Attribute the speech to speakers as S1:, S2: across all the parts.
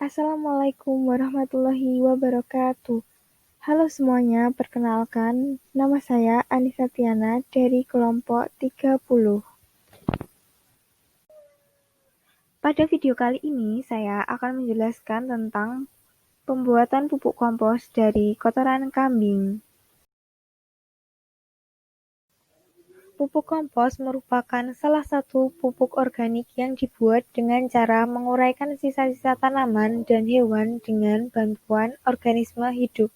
S1: Assalamualaikum warahmatullahi wabarakatuh. Halo semuanya, perkenalkan nama saya Anissa Tiana dari kelompok 30. Pada video kali ini saya akan menjelaskan tentang pembuatan pupuk kompos dari kotoran kambing. Pupuk kompos merupakan salah satu pupuk organik yang dibuat dengan cara menguraikan sisa-sisa tanaman dan hewan dengan bantuan organisme hidup.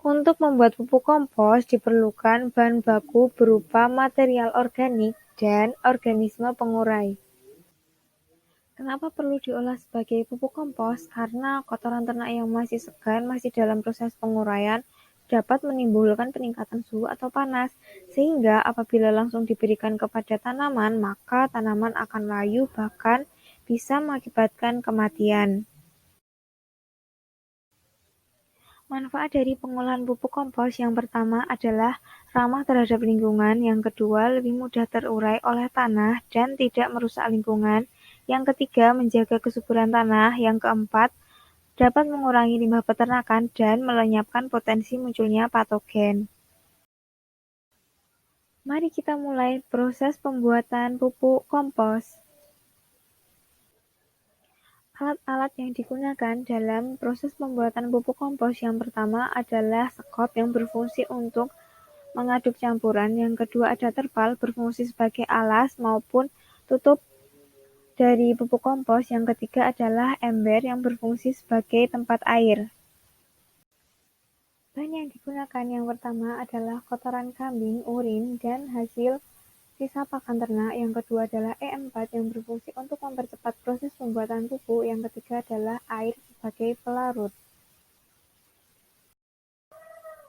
S1: Untuk membuat pupuk kompos diperlukan bahan baku berupa material organik dan organisme pengurai. Kenapa perlu diolah sebagai pupuk kompos? Karena kotoran ternak yang masih segar masih dalam proses penguraian dapat menimbulkan peningkatan suhu atau panas, sehingga apabila langsung diberikan kepada tanaman, maka tanaman akan layu bahkan bisa mengakibatkan kematian. Manfaat dari pengolahan pupuk kompos yang pertama adalah ramah terhadap lingkungan, yang kedua lebih mudah terurai oleh tanah dan tidak merusak lingkungan, yang ketiga menjaga kesuburan tanah, yang keempat dapat mengurangi limbah peternakan dan melenyapkan potensi munculnya patogen. Mari kita mulai proses pembuatan pupuk kompos. Alat-alat yang digunakan dalam proses pembuatan pupuk kompos yang pertama adalah sekop yang berfungsi untuk mengaduk campuran, yang kedua ada terpal berfungsi sebagai alas maupun tutup dari pupuk kompos, yang ketiga adalah ember yang berfungsi sebagai tempat air. Bahan yang digunakan yang pertama adalah kotoran kambing, urin, dan hasil sisa pakan ternak, yang kedua adalah E4 yang berfungsi untuk mempercepat proses pembuatan pupuk, yang ketiga adalah air sebagai pelarut.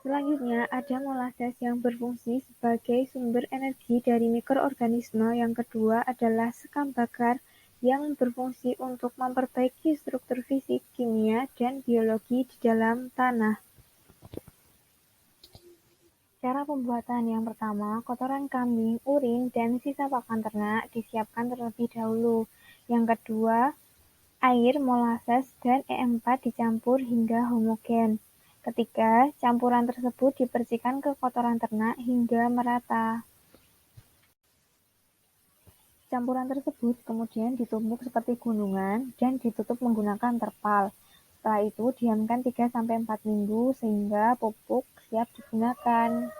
S1: Selanjutnya ada molasses yang berfungsi sebagai sumber energi dari mikroorganisme, yang kedua adalah sekam bakar yang berfungsi untuk memperbaiki struktur fisik, kimia, dan biologi di dalam tanah. Cara pembuatan yang pertama, kotoran kambing, urin, dan sisa pakan ternak disiapkan terlebih dahulu. Yang kedua, air, molasses, dan E4 dicampur hingga homogen. Ketiga, campuran tersebut dibersihkan ke kotoran ternak hingga merata. Campuran tersebut kemudian ditumbuk seperti gunungan dan ditutup menggunakan terpal. Setelah itu diamkan 3-4 minggu sehingga pupuk siap digunakan.